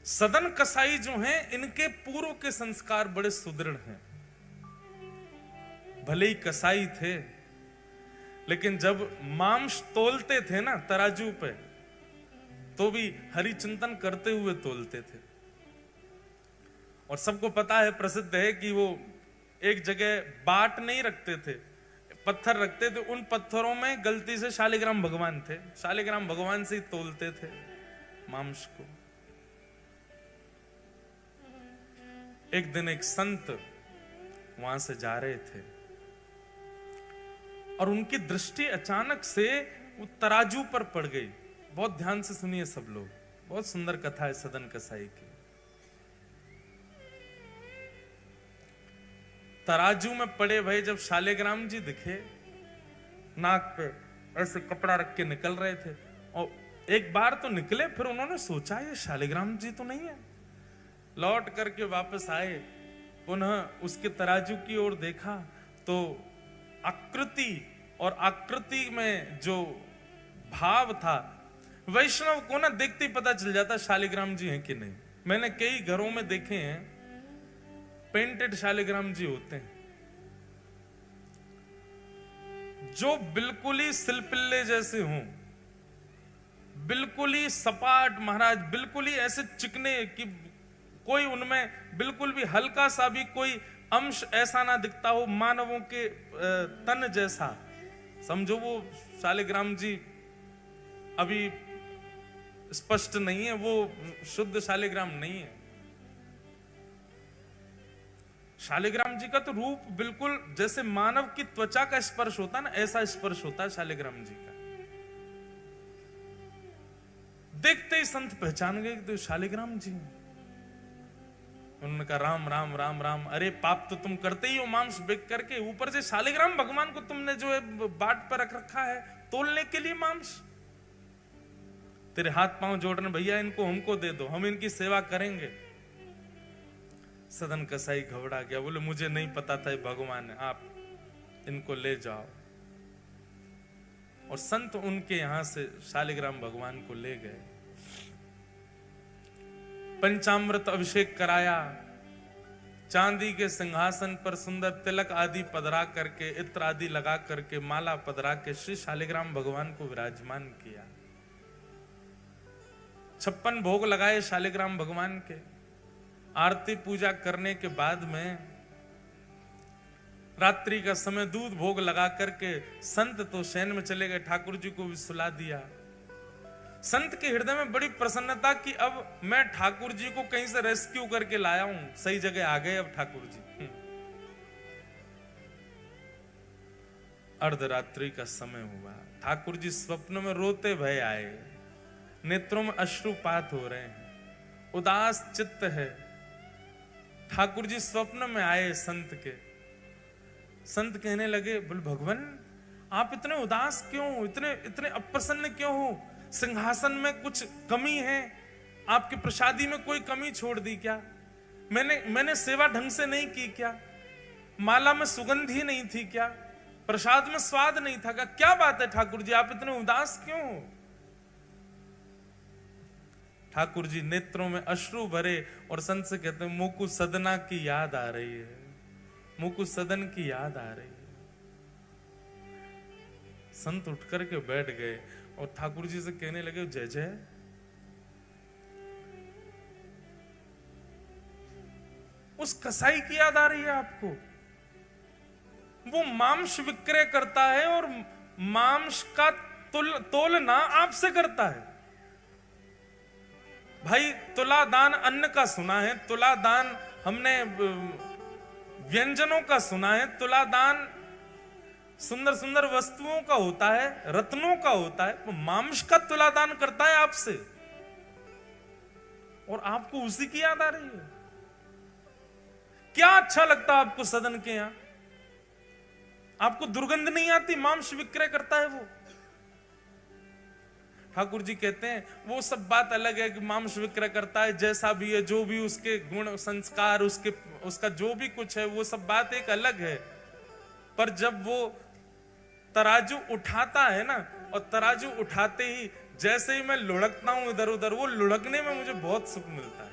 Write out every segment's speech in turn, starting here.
सदन कसाई जो हैं, इनके पूर्व के संस्कार बड़े सुदृढ़ हैं। भले ही कसाई थे, लेकिन जब मांस तोलते थे ना तराजू पे, तो भी हरिचिंतन करते हुए तोलते थे। और सबको पता है, प्रसिद्ध है कि वो एक जगह बाट नहीं रखते थे, पत्थर रखते थे। उन पत्थरों में गलती से शालिग्राम भगवान थे, शालिग्राम भगवान से ही तोलते थे मांस को। एक दिन एक संत वहां से जा रहे थे और उनकी दृष्टि अचानक से वो तराजू पर पड़ गई। बहुत ध्यान से सुनिए सब लोग, बहुत सुंदर कथा है सदन कसाई की। तराजू में पड़े भाई जब शालिग्राम जी दिखे, नाक पे ऐसे कपड़ा रख के निकल रहे थे, और एक बार तो निकले, फिर उन्होंने सोचा ये शालिग्राम जी तो नहीं है। लौट करके वापस आए, पुनः उसके तराजू की ओर देखा तो आकृति और आकृति में जो भाव था, वैष्णव को ना देखते ही पता चल जाता शालिग्राम जी हैं कि नहीं। मैंने कई घरों में देखे हैं, पेंटेड शालिग्राम जी होते हैं जो बिल्कुल ही सिलपिल्ले जैसे हों, बिल्कुल ही सपाट महाराज, बिल्कुल ही ऐसे चिकने कि कोई उनमें बिल्कुल भी हल्का सा भी कोई अंश ऐसा ना दिखता हो मानवों के तन जैसा। समझो वो शालिग्राम जी अभी स्पष्ट नहीं है, वो शुद्ध शालिग्राम नहीं है। शालिग्राम जी का तो रूप बिल्कुल जैसे मानव की त्वचा का स्पर्श होता है ना, ऐसा स्पर्श होता है शालिग्राम जी का। देखते ही संत पहचान गए कि तो शालिग्राम जी। उन्होंने कहा राम राम राम राम। अरे पाप तो तुम करते ही हो मांस बेच करके, ऊपर से शालिग्राम भगवान को तुमने जो है बाट पर रख रखा है तोलने के लिए मांस। तेरे हाथ पांव जोड़ने, भैया इनको हमको दे दो, हम इनकी सेवा करेंगे। सदन कसाई घबरा गया, बोले मुझे नहीं पता था ये भगवान है, आप इनको ले जाओ। और संत उनके यहां से शालिग्राम भगवान को ले गए, पंचामृत अभिषेक कराया, चांदी के सिंहासन पर सुंदर तिलक आदि पधरा करके, इत्र आदि लगा करके, माला पधरा के श्री शालिग्राम भगवान को विराजमान किया। 56 भोग लगाए शालिग्राम भगवान के। आरती पूजा करने के बाद में रात्रि का समय दूध भोग लगा करके संत तो शयन में चले गए, ठाकुर जी को भी सुला दिया। संत के हृदय में बड़ी प्रसन्नता कि अब मैं ठाकुर जी को कहीं से रेस्क्यू करके लाया हूं, सही जगह आ गए अब ठाकुर जी। अर्धरात्रि का समय हुआ, ठाकुर जी स्वप्न में रोते भय आए, नेत्रों में अश्रुपात हो रहे हैं, उदास चित्त है। ठाकुर जी स्वप्न में आए संत के। संत कहने लगे, बोले भगवान आप इतने उदास क्यों, इतने इतने अप्रसन्न क्यों हो? सिंहासन में कुछ कमी है? आपकी प्रसादी में कोई कमी छोड़ दी क्या? मैंने सेवा ढंग से नहीं की क्या? माला में सुगंध ही नहीं थी क्या? प्रसाद में स्वाद नहीं था क्या? क्या बात है ठाकुर जी, आप इतने उदास क्यों हो? ठाकुर जी नेत्रों में अश्रु भरे और संत से कहते हैं, मुकु सदना की याद आ रही है, मुकु सदन की याद आ रही है। संत उठ करके बैठ गए और ठाकुर जी से कहने लगे, जय जय। उस कसाई की याद आ रही है आपको? वो मांस विक्रय करता है और मांस का तोलना आपसे करता है। भाई तुला दान अन्न का सुना है, तुला दान हमने व्यंजनों का सुना है, तुला दान सुंदर सुंदर वस्तुओं का होता है, रत्नों का होता है। वो मांस का तुला दान करता है आपसे और आपको उसी की याद आ रही है। क्या अच्छा लगता है आपको सदन के यहां? आपको दुर्गंध नहीं आती? मांस विक्रय करता है वो। ठाकुर जी कहते हैं वो सब बात अलग है कि मांस विक्रय करता है, जैसा भी है, जो भी उसके गुण संस्कार, उसका जो भी कुछ है, वो सब बात एक अलग है। पर जब वो तराजू उठाता है ना, और तराजू उठाते ही जैसे ही मैं लुढ़कता हूं इधर उधर, वो लुढ़कने में मुझे बहुत सुख मिलता है।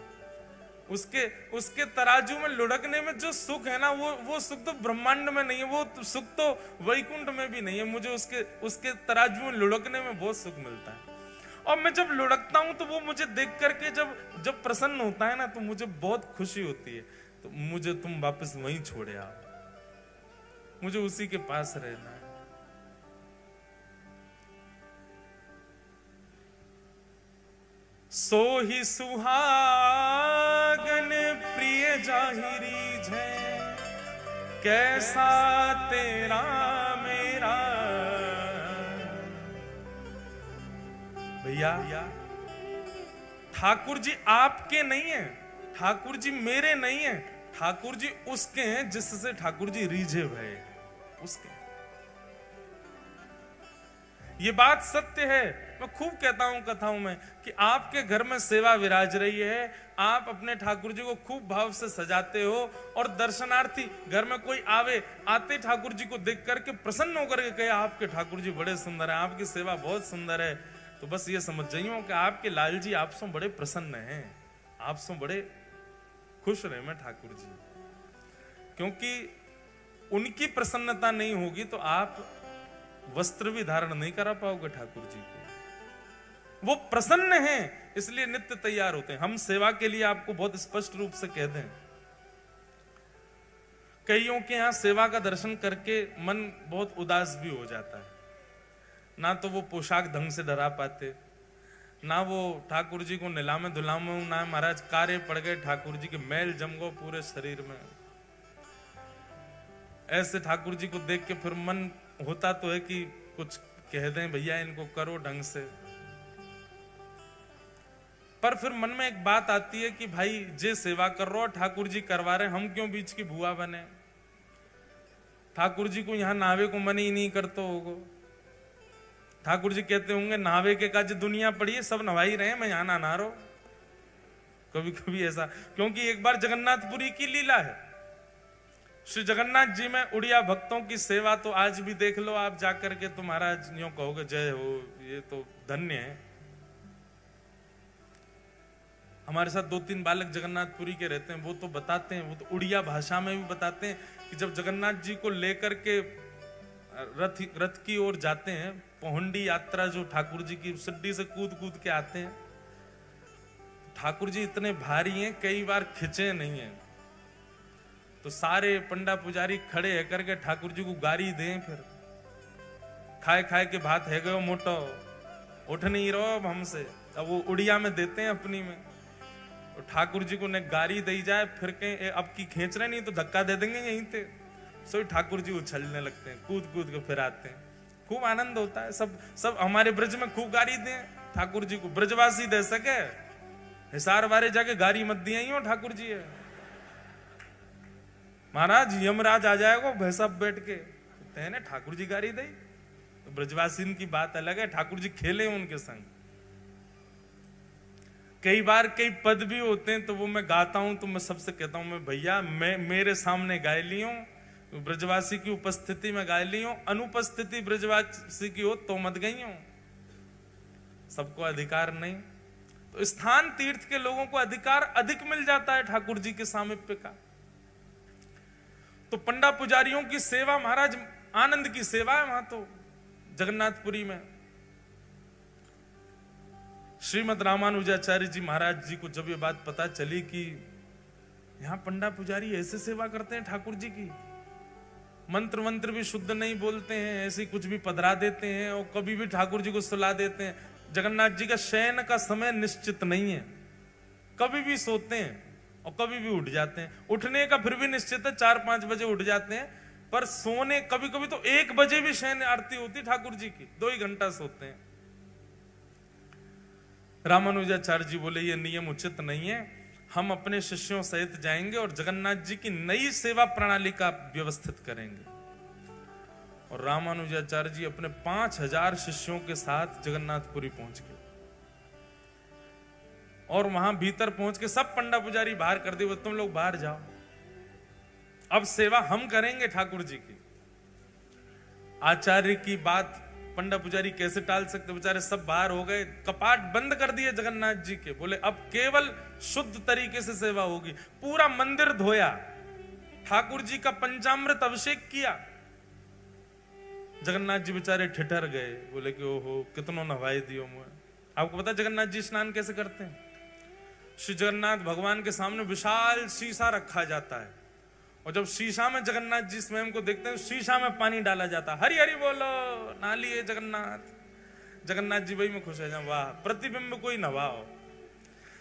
उसके तराजू में लुढ़कने में जो सुख है ना, वो सुख तो ब्रह्मांड में नहीं है, वो सुख तो वैकुंठ में भी नहीं है। मुझे उसके तराजू में लुढ़कने में बहुत सुख मिलता है। और मैं जब लुढ़कता हूं तो वो मुझे देख करके जब प्रसन्न होता है ना, तो मुझे बहुत खुशी होती है। तो मुझे तुम वापस वहीं छोड़े आओ, मुझे उसी के पास रहना है। सो ही सुहागन प्रिय जाहिरी है, कैसा तेरा मेरा। भैया ठाकुर जी आपके नहीं है, ठाकुर जी मेरे नहीं है, ठाकुर जी उसके हैं जिससे ठाकुर जी रीझे भय, उसके। ये बात सत्य है। मैं खूब कहता हूं कथाओं में कि आपके घर में सेवा विराज रही है, आप अपने ठाकुर जी को खूब भाव से सजाते हो, और दर्शनार्थी घर में कोई आते ठाकुर जी को देख करके प्रसन्न होकर के कहे आपके ठाकुर जी बड़े सुंदर हैं, आपकी सेवा बहुत सुंदर है। तो बस ये समझ जाइए कि आपके लाल जी आपसे बड़े प्रसन्न हैं, आपसे बड़े खुश रहे मैं ठाकुर जी। क्योंकि उनकी प्रसन्नता नहीं होगी तो आप वस्त्र भी धारण नहीं करा पाओगे ठाकुर जी को। वो प्रसन्न हैं, इसलिए नित्य तैयार होते हैं। हम सेवा के लिए आपको बहुत स्पष्ट रूप से कह दें, कईयों के यहां सेवा का दर्शन करके मन बहुत उदास भी हो जाता है। ना तो वो पोशाक ढंग से डरा पाते, ना वो ठाकुर जी को नीलामे धुलामे, ना महाराज कारे पड़ गए ठाकुर जी के, मैल जम गो पूरे शरीर में। ऐसे ठाकुर जी को देख के फिर मन होता तो है कि कुछ कह दें, भैया इनको करो ढंग से। पर फिर मन में एक बात आती है कि भाई जे सेवा कर रहा हो ठाकुर जी करवा रहे, हम क्यों बीच की भुआ बने। ठाकुर जी को यहां नावे को मन ही नहीं करते होगो। ठाकुर जी कहते होंगे नावे के काज दुनिया पड़ी है, सब नवाई रहे, मैं यहां ना रहो। कभी कभी ऐसा, क्योंकि एक बार जगन्नाथपुरी की लीला है, श्री जगन्नाथ जी में उड़िया भक्तों की सेवा तो आज भी देख लो आप जाकर के, तो महाराज यूं कहोगे जय हो, ये तो धन्य है। हमारे साथ 2-3 बालक जगन्नाथपुरी के रहते हैं, वो तो बताते हैं, वो तो उड़िया भाषा में भी बताते हैं कि जब जगन्नाथ जी को लेकर के रथ की ओर जाते हैं, पहुंडी यात्रा जो ठाकुर जी की सिड्डी से कूद कूद के आते हैं, ठाकुर जी इतने भारी हैं कई बार खिंचे नहीं हैं, तो सारे पंडा पुजारी खड़े है करके ठाकुर जी को गारी दें, फिर खाए खाए के भात है गयो मोटो, उठ नहीं रहो अब हमसे। अब वो उड़िया में देते हैं अपनी में, तो ठाकुर जी को ने गारी दी जाए, फिर कहीं अब की खींच रहे नहीं तो धक्का दे देंगे यहीं पे, सो ठाकुर जी उछलने लगते हैं, कूद कूद के फिर आते हैं। खूब आनंद होता है। सब हमारे ब्रज में खूब गारी दें ठाकुर जी को, ब्रजवासी दे सके, हिसार वारे जाके गारी मत दिए ही हो ठाकुर जी है। महाराज यमराज आ जाएगा भैंसा बैठ के, कहते हैं ना ठाकुर जी गारी दे, तो ब्रजवासी की बात अलग है, ठाकुर जी खेले उनके संग। कई बार कई पद भी होते हैं तो वो मैं गाता हूं, तो मैं सबसे कहता हूं मैं भैया मैं मेरे सामने गाय ली हूं, तो ब्रजवासी की उपस्थिति में गाय ली हूं, अनुपस्थिति ब्रजवासी की हो तो मत गई हूं। सबको अधिकार नहीं, तो स्थान तीर्थ के लोगों को अधिकार अधिक मिल जाता है ठाकुर जी के सामीप्य का। तो पंडा पुजारियों की सेवा महाराज आनंद की सेवा है वहां तो जगन्नाथपुरी में। श्रीमद रामानुजाचार्य जी महाराज जी को जब ये बात पता चली कि यहां पंडा पुजारी ऐसे सेवा करते हैं ठाकुर जी की, मंत्र मंत्र भी शुद्ध नहीं बोलते हैं, ऐसे कुछ भी पधरा देते हैं और कभी भी ठाकुर जी को सुला देते हैं। जगन्नाथ जी का शयन का समय निश्चित नहीं है, कभी भी सोते हैं और कभी भी उठ जाते हैं। उठने का फिर भी निश्चित है, 4-5 बजे उठ जाते हैं, पर सोने कभी कभी तो 1 बजे भी शयन आरती होती ठाकुर जी की, 2 ही घंटा सोते हैं। रामानुजाचार्य जी बोले ये नियम उचित नहीं है, हम अपने शिष्यों सहित जाएंगे और जगन्नाथ जी की नई सेवा प्रणाली का व्यवस्थित करेंगे। और रामानुजाचार्य जी अपने 5000 शिष्यों के साथ जगन्नाथपुरी पहुंच गए और वहां भीतर पहुंच के सब पंडा पुजारी बाहर कर दिए, तुम लोग बाहर जाओ, अब सेवा हम करेंगे ठाकुर जी की। आचार्य की बात पंडा पुजारी कैसे टाल सकते, बेचारे सब बाहर हो गए, कपाट बंद कर दिए जगन्नाथ जी के, बोले अब केवल शुद्ध तरीके से सेवा होगी। पूरा मंदिर धोया, ठाकुर जी का पंचामृत अभिषेक किया। जगन्नाथ जी बेचारे ठिठर गए, बोले कि ओहो कितनों नवाई दियो मुझे। आपको पता जगन्नाथ जी स्नान कैसे करते हैं? श्री जगन्नाथ भगवान के सामने विशाल शीशा रखा जाता है, और जब शीशा में जगन्नाथ जी स्वयं को देखते हैं, शीशा में पानी डाला जाता है, हरि हरि बोलो, ना लिए जगन्नाथ। जगन्नाथ जी वही में खुश है, वाह प्रतिबिंब कोई नवाओ।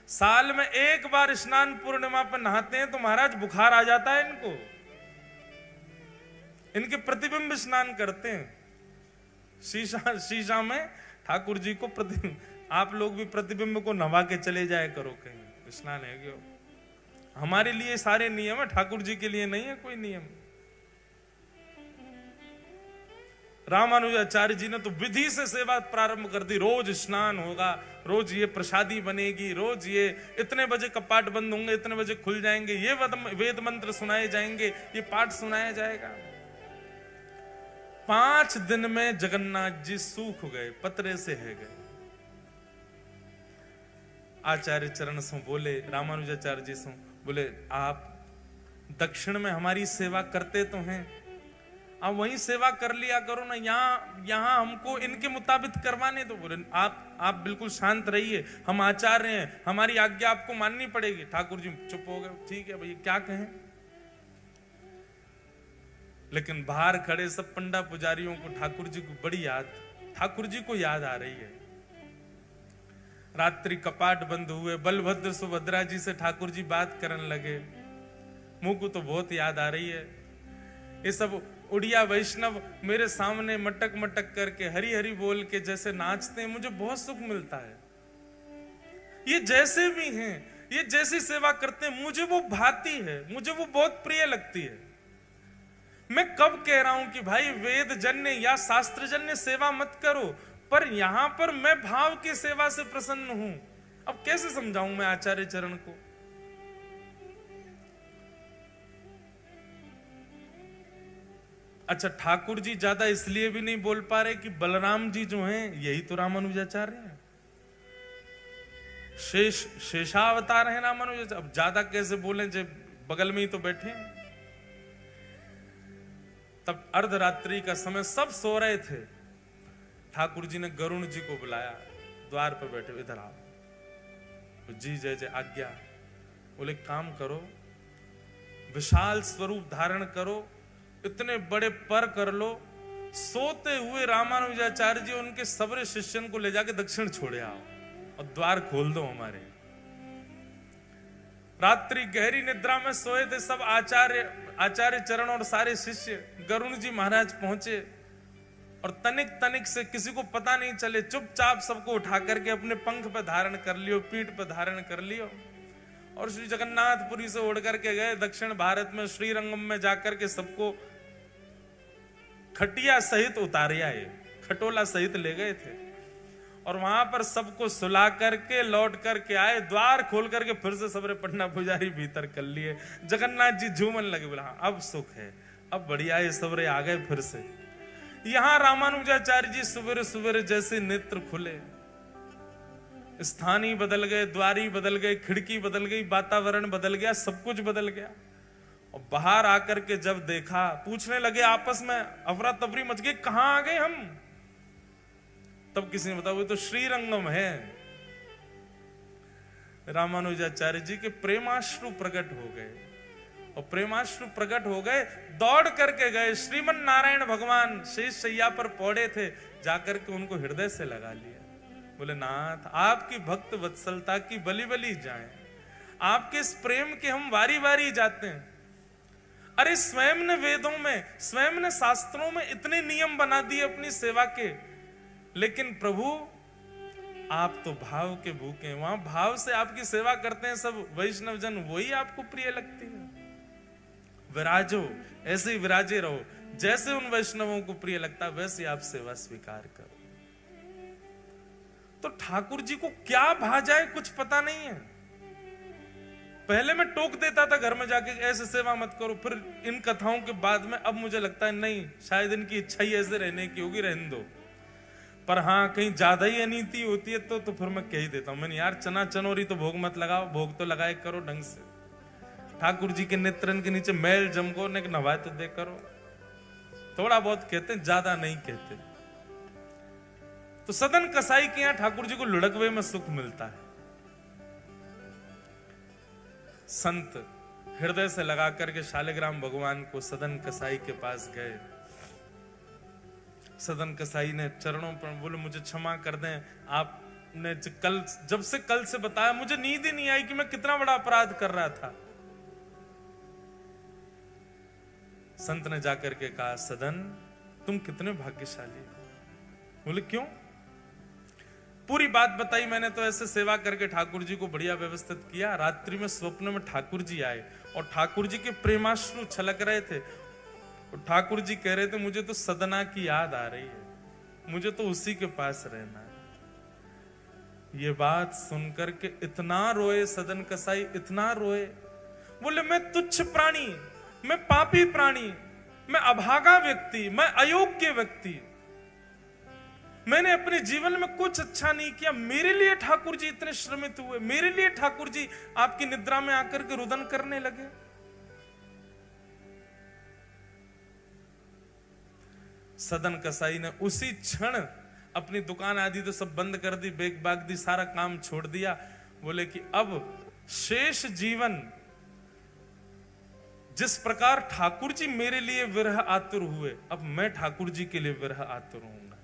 साल में एक बार स्नान पूर्णिमा पर नहाते हैं तो महाराज बुखार आ जाता है इनको, इनके प्रतिबिंब स्नान करते हैं शीशा में ठाकुर जी को प्रतिबिंब। आप लोग भी प्रतिबिंब को नवा के चले जाए करो कहीं, स्नान है क्यों? हमारे लिए सारे नियम है, ठाकुर जी के लिए नहीं है कोई नियम। रामानुजाचार्य जी ने तो विधि से सेवा प्रारंभ कर दी, रोज स्नान होगा, रोज ये प्रसादी बनेगी, रोज ये इतने बजे कपाट बंद होंगे, इतने बजे खुल जाएंगे, ये वेद मंत्र सुनाए जाएंगे, ये पाठ सुनाया जाएगा। 5 दिन में जगन्नाथ जी सूख गए, पतरे से है गए। आचार्य चरण सो बोले, रामानुजाचार्य जी सो बोले, आप दक्षिण में हमारी सेवा करते तो हैं, आप वहीं सेवा कर लिया करो ना, यहाँ हमको इनके मुताबिक करवाने दो। बोले आप बिल्कुल शांत रहिए, हम आचार्य हैं, हमारी आज्ञा आपको माननी पड़ेगी। ठाकुर जी चुप हो गए, ठीक है भाई क्या कहें। लेकिन बाहर खड़े सब पंडा पुजारियों को ठाकुर जी को बड़ी याद, ठाकुर जी को याद आ रही है। रात्रि कपाट बंद हुए, बलभद्र सुभद्रा जी से ठाकुर जी बात करने लगे, मुंह को तो बहुत याद आ रही है। ये सब उड़िया वैष्णव मेरे सामने मटक मटक करके हरि हरि बोल के जैसे नाचते हैं, मुझे बहुत सुख मिलता है। ये जैसे भी हैं, ये जैसी सेवा करते हैं, मुझे वो भाती है, मुझे वो बहुत प्रिय लगती है। मैं कब कह रहा हूं कि भाई वेद जन्य या शास्त्र जन्य सेवा मत करो, पर यहां पर मैं भाव की सेवा से प्रसन्न हूं। अब कैसे समझाऊं मैं आचार्य चरण को? अच्छा, ठाकुर जी ज्यादा इसलिए भी नहीं बोल पा रहे कि बलराम जी जो हैं यही तो रामानुजाचार्य हैं, शेषावतार है रामानुजाचार्य। अब ज्यादा कैसे बोले जब बगल में ही तो बैठे हैं। तब अर्धरात्रि का समय, सब सो रहे थे। ठाकुर जी ने गरुण जी को बुलाया, द्वार पर बैठे, इधर आओ। तो जी जय जय आज्ञा। बोले काम करो, विशाल स्वरूप धारण करो, इतने बड़े पर कर लो, सोते हुए रामानुजाचार्य जी उनके सबरे शिष्यन को ले जाके दक्षिण छोड़े आओ और द्वार खोल दो हमारे। रात्रि गहरी निद्रा में सोए थे सब आचार्य चरण और सारे शिष्य। गरुण जी महाराज पहुंचे और तनिक तनिक से किसी को पता नहीं चले, चुपचाप सबको उठा करके अपने पंख पर धारण कर लियो, पीठ पर धारण कर लियो, और श्री जगन्नाथपुरी से उड़ करके गए दक्षिण भारत में। श्रीरंगम में जाकर के सबको खटिया सहित उतारे आए, खटोला सहित ले गए थे, और वहां पर सबको सुला करके लौट करके आए। द्वार खोल करके फिर से सबरे पटना पुजारी भीतर कर लिए। जगन्नाथ जी झूमन लगे, बोला हाँ अब सुख है, अब बढ़िया है, सबरे आ गए फिर से। यहां रामानुजाचार्य जी सवेरे सवेरे जैसे नेत्र खुले, स्थानी बदल गए, द्वारी बदल गए, खिड़की बदल गई, वातावरण बदल गया, सब कुछ बदल गया। और बाहर आकर के जब देखा, पूछने लगे आपस में, अफरा तफरी मच गई, कहां आ गए हम? तब किसी ने बताया वो तो श्रीरंगम है। रामानुजाचार्य जी के प्रेमाश्रु प्रकट हो गए, और प्रेमाश्रु प्रकट हो गए, दौड़ करके गए। श्रीमन नारायण भगवान शेष शैया पर पौड़े थे, जाकर के उनको हृदय से लगा लिया। बोले नाथ, आपकी भक्त वत्सलता की बलि बलि जाएं, आपके इस प्रेम के हम वारी वारी जाते हैं। अरे स्वयं ने वेदों में, स्वयं ने शास्त्रों में इतने नियम बना दिए अपनी सेवा के, लेकिन प्रभु आप तो भाव के भूखे हैं। वहां भाव से आपकी सेवा करते हैं सब वैष्णव जन, वही आपको प्रिय लगती है। विराजो, ऐसे ही विराजे रहो, जैसे उन वैष्णवों को प्रिय लगता है वैसे आप सेवा स्वीकार करो। तो ठाकुर जी को क्या भा जाए कुछ पता नहीं है। पहले मैं टोक देता था घर में जाके ऐसे सेवा मत करो, फिर इन कथाओं के बाद में अब मुझे लगता है नहीं, शायद इनकी इच्छा ही ऐसे रहने की होगी, रहने दो। पर हाँ कहीं ज्यादा ही अनीति होती है तो फिर मैं कह ही देता हूं। मैंने यार चना चनोरी तो भोग मत लगाओ, भोग तो लगाए करो ढंग से। ठाकुर जी के नेत्रन के नीचे मैल जमको ने नवाए तो दे करो। थोड़ा बहुत कहते हैं, ज्यादा नहीं कहते। तो सदन कसाई के यहां ठाकुर जी को लुढ़कवे में सुख मिलता है। संत हृदय से लगा करके शालिग्राम भगवान को सदन कसाई के पास गए। सदन कसाई ने चरणों पर बोले मुझे क्षमा कर दें, आपने जब से कल से बताया मुझे नींद ही नहीं आई कि मैं कितना बड़ा अपराध कर रहा था। संत ने जाकर के कहा सदन तुम कितने भाग्यशाली हो। बोले क्यों? पूरी बात बताई मैंने। तो ऐसे सेवा करके ठाकुर जी को बढ़िया व्यवस्थित किया। रात्रि में स्वप्न में ठाकुर जी आए और ठाकुर जी के प्रेमाश्रु छलक रहे थे। ठाकुर जी कह रहे थे मुझे तो सदना की याद आ रही है, मुझे तो उसी के पास रहना है। ये बात सुनकर के इतना रोए सदन कसाई, इतना रोए। बोले मैं तुच्छ प्राणी, मैं पापी प्राणी, मैं अभागा व्यक्ति, मैं अयोग्य व्यक्ति, मैंने अपने जीवन में कुछ अच्छा नहीं किया। मेरे लिए ठाकुर जी इतने श्रमित हुए, मेरे लिए ठाकुर जी आपकी निद्रा में आकर के रुदन करने लगे। सदन कसाई ने उसी क्षण अपनी दुकान आदि तो सब बंद कर दी, बेग बाग दी, सारा काम छोड़ दिया। बोले कि अब शेष जीवन जिस प्रकार ठाकुर जी मेरे लिए विरह आतुर हुए, अब मैं ठाकुर जी के लिए विरह आतुर हूंगा।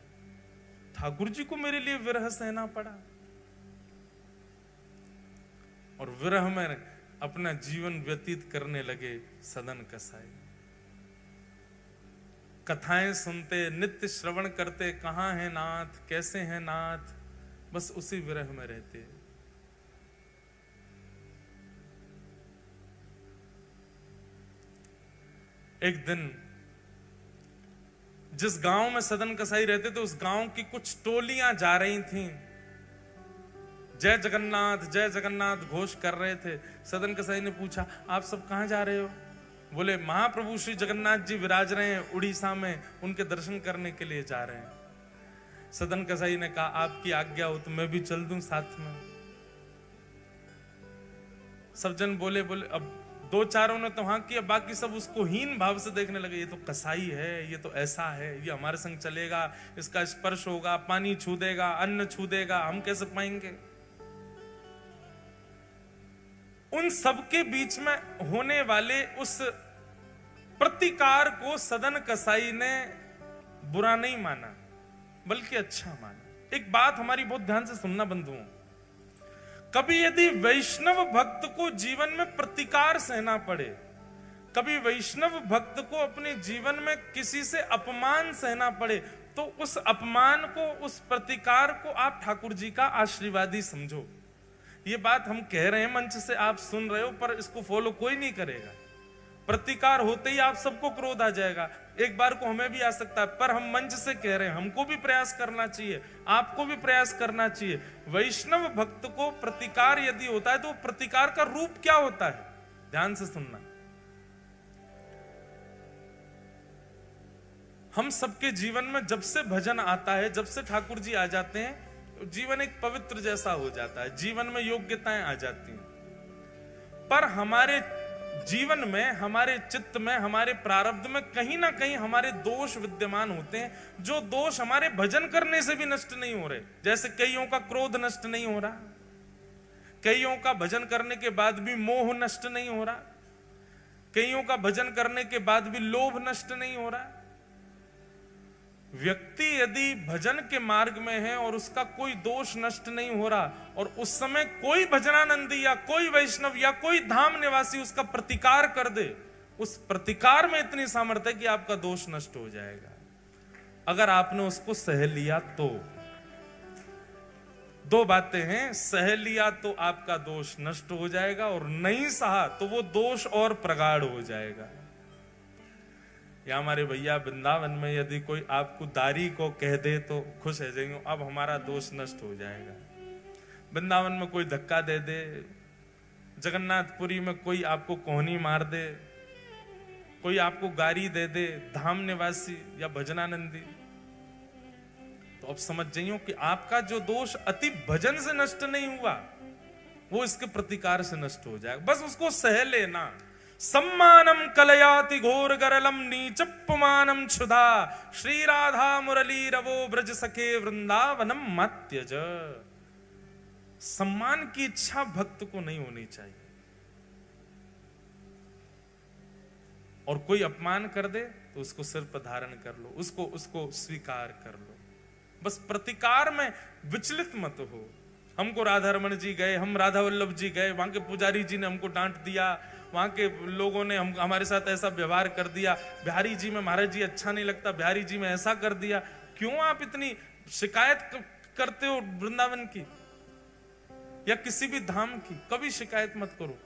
ठाकुर जी को मेरे लिए विरह सहना पड़ा और विरह में अपना जीवन व्यतीत करने लगे सदन कसाई। कथाएं सुनते, नित्य श्रवण करते, कहां है नाथ, कैसे हैं नाथ, बस उसी विरह में रहते। एक दिन जिस गांव में सदन कसाई रहते थे उस गांव की कुछ टोलियां जा रही थीं, जय जगन्नाथ घोष कर रहे थे। सदन कसाई ने पूछा आप सब कहां जा रहे हो? बोले महाप्रभु श्री जगन्नाथ जी विराज रहे हैं उड़ीसा में, उनके दर्शन करने के लिए जा रहे हैं। सदन कसाई ने कहा आपकी आज्ञा हो तो मैं भी चल दूं साथ में। सब जन बोले अब दो चारों ने तो हाँ किया, बाकी सब उसको हीन भाव से देखने लगे। ये तो कसाई है, ये तो ऐसा है, ये हमारे संग चलेगा, इसका स्पर्श होगा, पानी छू देगा, अन्न छू देगा, हम कैसे पाएंगे? उन सबके बीच में होने वाले उस प्रतिकार को सदन कसाई ने बुरा नहीं माना बल्कि अच्छा माना। एक बात हमारी बहुत ध्यान से सुनना बंधुओं, कभी यदि वैष्णव भक्त को जीवन में प्रतिकार सहना पड़े, कभी वैष्णव भक्त को अपने जीवन में किसी से अपमान सहना पड़े, तो उस अपमान को, उस प्रतिकार को आप ठाकुर जी का आशीर्वाद ही समझो। ये बात हम कह रहे हैं, मंच से आप सुन रहे हो, पर इसको फॉलो कोई नहीं करेगा। प्रतिकार होते ही आप सबको क्रोध आ जाएगा, एक बार को हमें भी आ सकता है, पर हम मंच से कह रहे हैं, हमको भी प्रयास करना चाहिए, आपको भी प्रयास करना चाहिए। वैष्णव भक्त को प्रतिकार यदि होता है तो प्रतिकार का रूप क्या होता है, ध्यान से सुनना। हम सबके जीवन में जब से भजन आता है, जब से ठाकुर जी आ जाते हैं, जीवन एक पवित्र जैसा हो जाता है, जीवन में योग्यताएं आ जाती हैं। पर हमारे जीवन में, हमारे चित्त में, हमारे प्रारब्ध में कहीं ना कहीं हमारे दोष विद्यमान होते हैं, जो दोष हमारे भजन करने से भी नष्ट नहीं हो रहे। जैसे कईयों का क्रोध नष्ट नहीं हो रहा, कईयों का भजन करने के बाद भी मोह नष्ट नहीं हो रहा, कईयों का भजन करने के बाद भी लोभ नष्ट नहीं हो रहा। व्यक्ति यदि भजन के मार्ग में है और उसका कोई दोष नष्ट नहीं हो रहा, और उस समय कोई भजनानंदी या कोई वैष्णव या कोई धाम निवासी उसका प्रतिकार कर दे, उस प्रतिकार में इतनी सामर्थ्य है कि आपका दोष नष्ट हो जाएगा, अगर आपने उसको सह लिया तो। दो बातें हैं, सह लिया तो आपका दोष नष्ट हो जाएगा, और नहीं सहा तो वो दोष और प्रगाढ़ हो जाएगा। या हमारे भैया वृंदावन में यदि कोई आपको दारी को कह दे तो खुश है जाएंगे, अब हमारा दोष नष्ट हो जाएगा। वृंदावन में कोई धक्का दे दे, जगन्नाथपुरी में कोई आपको कोहनी मार दे, कोई आपको गारी दे दे, धाम निवासी या भजनानंदी, तो अब समझ जाइयो कि आपका जो दोष अति भजन से नष्ट नहीं हुआ, वो इसके प्रतिकार से नष्ट हो जाएगा। बस उसको सह लेना। सम्मानम कलयाति घोर गरलम नीचपमानम क्षुधा श्री राधा मुरली रवो ब्रज सखे वृंदावनम मत्यज। सम्मान की इच्छा भक्त को नहीं होनी चाहिए, और कोई अपमान कर दे तो उसको सिर पर धारण कर लो, उसको स्वीकार कर लो। बस प्रतिकार में विचलित मत हो। हमको राधा रमन जी गए, हम राधा वल्लभ जी गए, वहां के पुजारी जी ने हमको डांट दिया, वहां के लोगों ने हमारे साथ ऐसा व्यवहार कर दिया, बिहारी जी में महाराज जी अच्छा नहीं लगता, बिहारी जी में ऐसा कर दिया। क्यों आप इतनी शिकायत करते हो वृंदावन की या किसी भी धाम की? कभी शिकायत मत करो।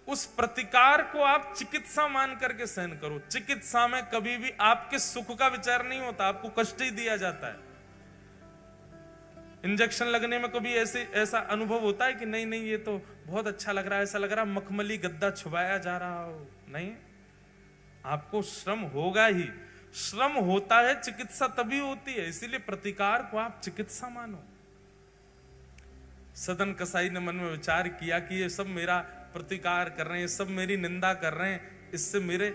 उस प्रतिकार को आप चिकित्सा मान करके सहन करो। चिकित्सा में कभी भी आपके सुख का विचार नहीं होता, आपको कष्ट ही दिया जाता है। इंजेक्शन लगने में कभी ऐसा अनुभव होता है कि नहीं नहीं ये तो बहुत अच्छा लग रहा है, ऐसा लग रहा है मखमली गद्दा छुपाया जा रहा हो? नहीं, आपको श्रम होगा ही। श्रम होता है, चिकित्सा तभी होती है। इसीलिए प्रतिकार को आप चिकित्सा मानो। सदन कसाई ने मन में विचार किया कि ये सब मेरा प्रतिकार कर रहे हैं, सब मेरी निंदा कर रहे हैं, इससे मेरे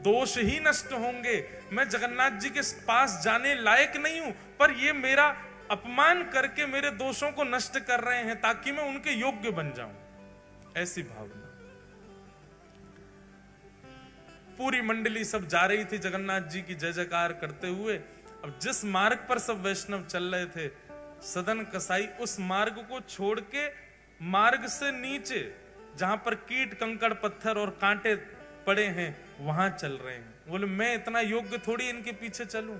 दोष ही नष्ट होंगे। मैं जगन्नाथ जी के पास जाने लायक नहीं हूं, पर ये मेरा अपमान करके मेरे दोषों को नष्ट कर रहे हैं ताकि मैं उनके योग्य बन जाऊं। ऐसी भावना। पूरी मंडली सब जा रही थी जगन्नाथ जी की जय जयकार करते हुए। अब जिस मार्ग पर सब वैष्णव चल रहे थे, सदन कसाई उस मार्ग को छोड़ के मार्ग से नीचे जहां पर कीट कंकड़ पत्थर और कांटे पड़े हैं वहां चल रहे हैं। बोले मैं इतना योग्य थोड़ी इनके पीछे चलूं।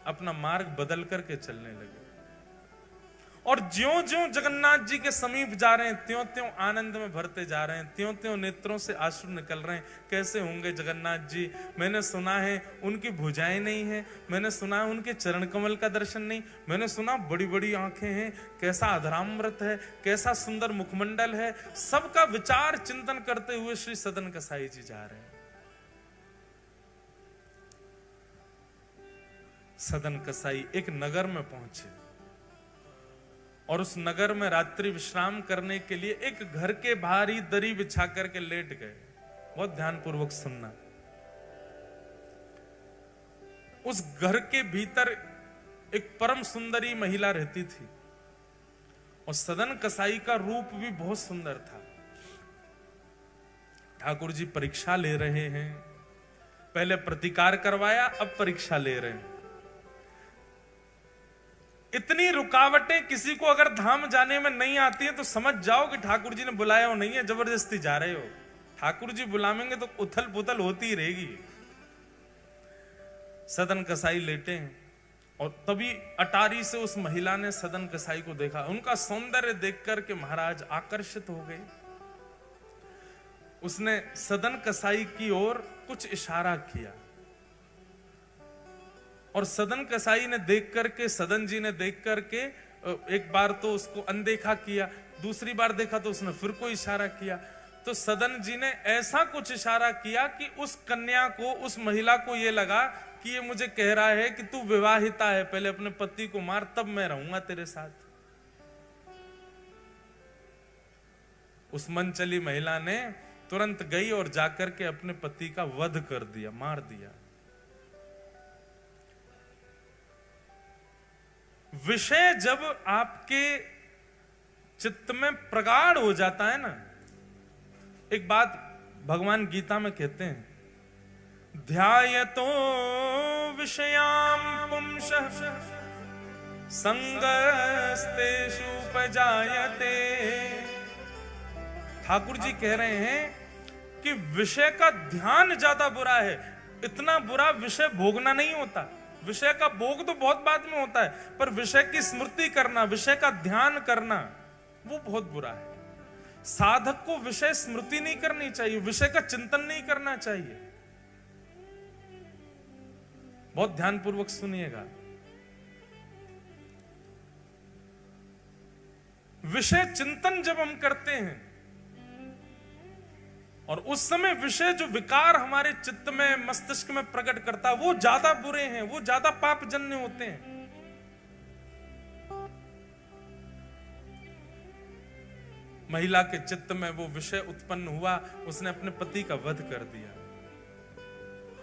अपना मार्ग बदल करके चलने लगे। और ज्यों ज्यों जगन्नाथ जी के समीप जा रहे हैं, त्यों त्यों आनंद में भरते जा रहे हैं, त्यों त्यों नेत्रों से आंसू निकल रहे हैं। कैसे होंगे जगन्नाथ जी? मैंने सुना है उनकी भुजाएं नहीं है, मैंने सुना है उनके चरण कमल का दर्शन नहीं, मैंने सुना बड़ी बड़ी आंखें हैं, कैसा अधरामृत है, कैसा सुंदर मुखमंडल है। सबका विचार चिंतन करते हुए श्री सदन कसाई जी जा रहे हैं। सदन कसाई एक नगर में पहुंचे और उस नगर में रात्रि विश्राम करने के लिए एक घर के बाहर ही दरी बिछा करके लेट गए। बहुत ध्यानपूर्वक सुनना। उस घर के भीतर एक परम सुंदरी महिला रहती थी और सदन कसाई का रूप भी बहुत सुंदर था। ठाकुर जी परीक्षा ले रहे हैं। पहले प्रतिकार करवाया, अब परीक्षा ले रहे हैं। इतनी रुकावटें किसी को अगर धाम जाने में नहीं आती हैं तो समझ जाओ कि ठाकुर जी ने बुलाया हो नहीं है, जबरदस्ती जा रहे हो। ठाकुर जी बुलावेंगे तो उथल पुथल होती ही रहेगी। सदन कसाई लेटे हैं और तभी अटारी से उस महिला ने सदन कसाई को देखा। उनका सौंदर्य देख करके महाराज आकर्षित हो गए। उसने सदन कसाई की ओर कुछ इशारा किया और सदन कसाई ने देख करके, सदन जी ने देख करके एक बार तो उसको अनदेखा किया, दूसरी बार देखा तो उसने फिर कोई इशारा किया। तो सदन जी ने ऐसा कुछ इशारा किया कि उस कन्या को, उस महिला को यह लगा कि ये मुझे कह रहा है कि तू विवाहिता है, पहले अपने पति को मार तब मैं रहूंगा तेरे साथ। उस मन चली महिला ने तुरंत गई और जाकर के अपने पति का वध कर दिया, मार दिया। विषय जब आपके चित्त में प्रगाढ़ हो जाता है ना, एक बात भगवान गीता में कहते हैं, ध्यायतो विषयाम पुंसः संगस्तेषु उपजायते। ठाकुर जी कह रहे हैं कि विषय का ध्यान ज्यादा बुरा है। इतना बुरा विषय भोगना नहीं होता। विषय का भोग तो बहुत बाद में होता है, पर विषय की स्मृति करना, विषय का ध्यान करना, वो बहुत बुरा है। साधक को विषय स्मृति नहीं करनी चाहिए, विषय का चिंतन नहीं करना चाहिए। बहुत ध्यानपूर्वक सुनिएगा। विषय चिंतन जब हम करते हैं और उस समय विषय जो विकार हमारे चित्त में मस्तिष्क में प्रकट करता वो ज्यादा बुरे हैं, वो ज्यादा पापजन्य होते हैं। महिला के चित्त में वो विषय उत्पन्न हुआ, उसने अपने पति का वध कर दिया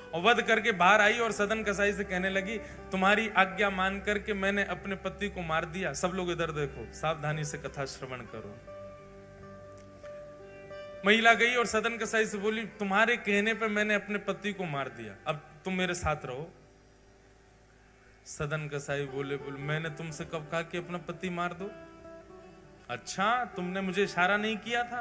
और वध करके बाहर आई और सदन कसाई से कहने लगी, तुम्हारी आज्ञा मान करके मैंने अपने पति को मार दिया। सब लोग इधर देखो, सावधानी से कथा श्रवण करो। महिला गई और सदन कसाई से बोली, तुम्हारे कहने पे मैंने अपने पति को मार दिया, अब तुम मेरे साथ रहो। सदन कसाई बोले मैंने तुमसे कब कहा कि अपना पति मार दो? अच्छा, तुमने मुझे इशारा नहीं किया था?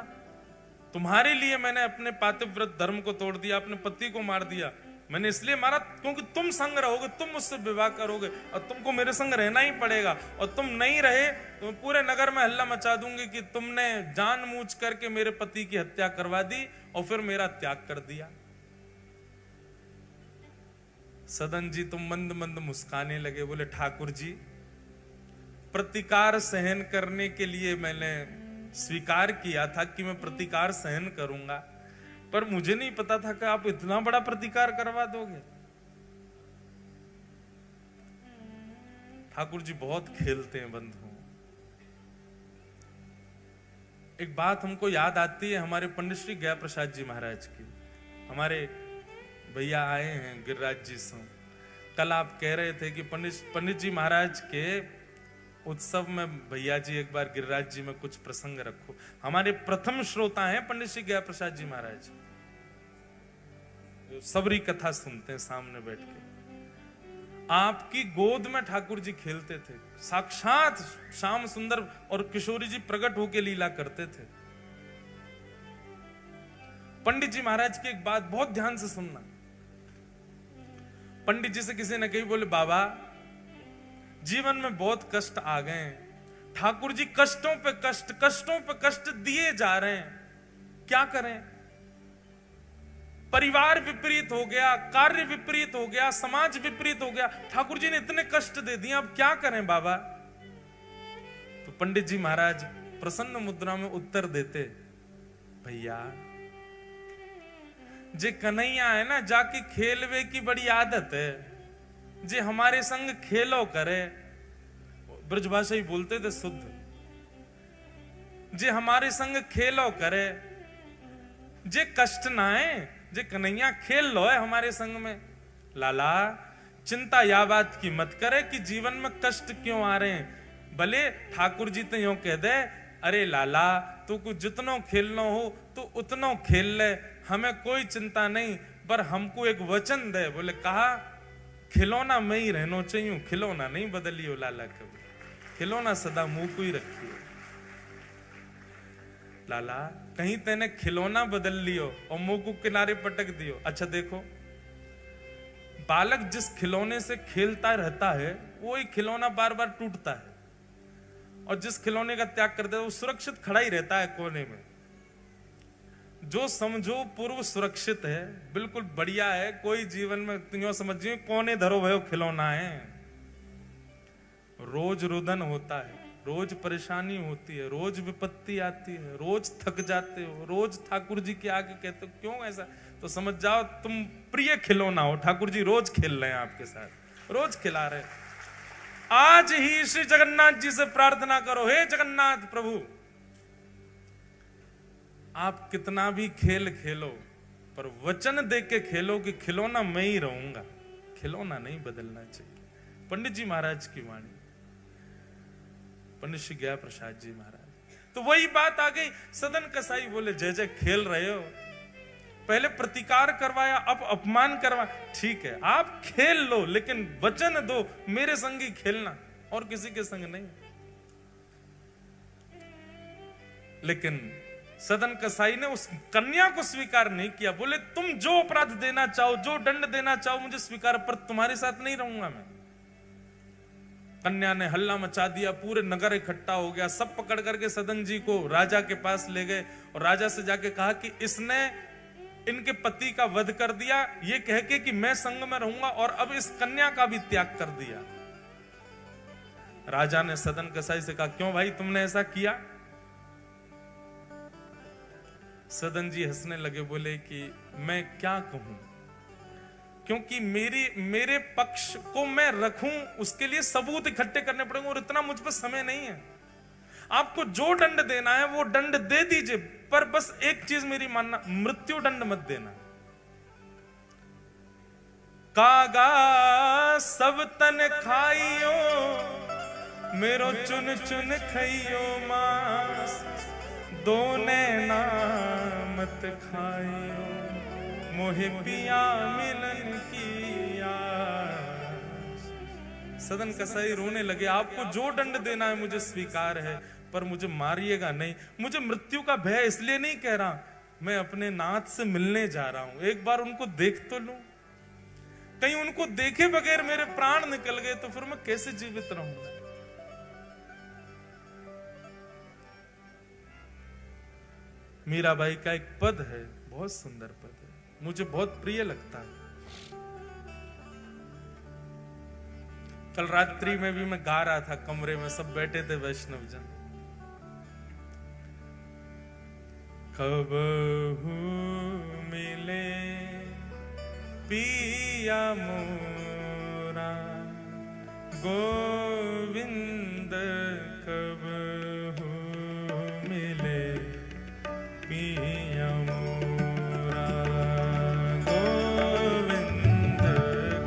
तुम्हारे लिए मैंने अपने पातिव्रत धर्म को तोड़ दिया, अपने पति को मार दिया। मैंने इसलिए मारा क्योंकि तुम संग रहोगे, तुम मुझसे विवाह करोगे और तुमको मेरे संग रहना ही पड़ेगा, और तुम नहीं रहे तो पूरे नगर में हल्ला मचा दूंगी कि तुमने जानबूझ करके मेरे पति की हत्या करवा दी और फिर मेरा त्याग कर दिया। सदन जी तो मंद मंद मुस्काने लगे, बोले ठाकुर जी, प्रतिकार सहन करने के लिए मैंने स्वीकार किया था कि मैं प्रतिकार सहन करूंगा, पर मुझे नहीं पता था कि आप इतना बड़ा प्रतिकार करवा दोगे। ठाकुर जी बहुत खेलते हैं बंधुओं। एक बात हमको याद आती है हमारे पंडित श्री गया प्रसाद जी महाराज की। हमारे भैया आए हैं गिरिराज जी से, कल आप कह रहे थे कि पंडित जी महाराज के उत्सव में भैया जी एक बार गिरिराज जी में कुछ प्रसंग रखो। हमारे प्रथम श्रोता हैं पंडित श्री गया प्रसाद जी महाराज, सबरी कथा सुनते हैं सामने बैठ के। आपकी गोद में ठाकुर जी खेलते थे, साक्षात श्याम सुंदर और किशोरी जी प्रकट होकर लीला करते थे। पंडित जी महाराज की एक बात बहुत ध्यान से सुनना। पंडित जी से किसी ने कही, बोले बाबा जीवन में बहुत कष्ट आ गए हैं, ठाकुर जी कष्टों पे कष्ट दिए जा रहे हैं, क्या करें? परिवार विपरीत हो गया, कार्य विपरीत हो गया, समाज विपरीत हो गया, ठाकुर जी ने इतने कष्ट दे दिए, अब क्या करें बाबा? तो पंडित जी महाराज प्रसन्न मुद्रा में उत्तर देते, भैया जे कन्हैया है ना, जाके खेलवे की बड़ी आदत है, जे हमारे संग खेलो करे, ब्रजभाषा ही बोलते थे शुद्ध, जे हमारे संग खेलो करे, जे कष्ट ना है, जे कन्हैया खेल लो है हमारे संग में। लाला चिंता या बात की मत करे कि जीवन में कष्ट क्यों आ रहे हैं। भले ठाकुर जी तो यूं कह दे, अरे लाला तू कुछ जितनो खेलना हो तो उतनो खेल ले, हमें कोई चिंता नहीं, पर हमको एक वचन दे। बोले कहा, खिलौना में ही रहना चाहिए, खिलौना नहीं बदलियो लाला कभी, खिलौना सदा मुंह को ही रखियो। लाला कहीं तेने खिलौना बदल लियो और मुंह को किनारे पटक दियो। अच्छा देखो, बालक जिस खिलौने से खेलता रहता है वो ही खिलौना बार बार टूटता है, और जिस खिलौने का त्याग करता है वो सुरक्षित खड़ा ही रहता है कोने में। जो समझो पूर्व सुरक्षित है, बिल्कुल बढ़िया है, कोई जीवन में तुम समझिए कोने धरो भयो खिलौना है। रोज रुदन होता है, रोज परेशानी होती है, रोज विपत्ति आती है, रोज थक जाते हो, रोज ठाकुर जी के आगे कहते हो क्यों ऐसा, तो समझ जाओ तुम प्रिय खिलौना हो, ठाकुर जी रोज खेल रहे हैं आपके साथ, रोज खिला रहे। आज ही श्री जगन्नाथ जी से प्रार्थना करो, हे जगन्नाथ प्रभु, आप कितना भी खेल खेलो पर वचन दे के खेलो कि खिलौना मैं ही रहूंगा, खिलौना नहीं बदलना चाहिए। पंडित जी महाराज की वाणी, पंडित श्री गया प्रसाद जी महाराज। तो वही बात आ गई, सदन कसाई बोले जय जय खेल रहे हो, पहले प्रतिकार करवाया अब अपमान करवा, ठीक है आप खेल लो लेकिन वचन दो मेरे संग ही खेलना और किसी के संग नहीं। लेकिन सदन कसाई ने उस कन्या को स्वीकार नहीं किया, बोले तुम जो अपराध देना चाहो, जो दंड देना चाहो मुझे स्वीकार, पर तुम्हारे साथ नहीं रहूंगा मैं। कन्या ने हल्ला मचा दिया, पूरे नगर इकट्ठा हो गया, सब पकड़ करके सदन जी को राजा के पास ले गए और राजा से जाके कहा कि इसने इनके पति का वध कर दिया, ये कह के कि मैं संग में रहूंगा, और अब इस कन्या का भी त्याग कर दिया। राजा ने सदन कसाई से कहा क्यों भाई तुमने ऐसा किया? सदन जी हंसने लगे, बोले कि मैं क्या कहूं, क्योंकि मेरे पक्ष को मैं रखूं उसके लिए सबूत इकट्ठे करने पड़ेंगे और इतना मुझ पर समय नहीं है। आपको जो दंड देना है वो दंड दे दीजिए, पर बस एक चीज मेरी मानना, मृत्यु दंड मत देना। कागा सब तन खाइयो, मेरो चुन चुन खइयो मांस, दोने नामत खाइयो, मोहे पिया मिलन की आस। सदन कसाई रोने लगे, आपको जो दंड देना है मुझे स्वीकार है, पर मुझे मारिएगा नहीं। मुझे मृत्यु का भय इसलिए नहीं कह रहा, मैं अपने नाथ से मिलने जा रहा हूं, एक बार उनको देख तो लूं। कहीं उनको देखे बगैर मेरे प्राण निकल गए तो फिर मैं कैसे जीवित रहूंगा। मीराबाई का एक पद है, बहुत सुंदर पद है, मुझे बहुत प्रिय लगता है। कल रात्रि में भी मैं गा रहा था, कमरे में सब बैठे थे वैष्णव जन। कबहू मिले पिया मोरा गोविंद, कबहू मिले पिया मोरा गोविंद,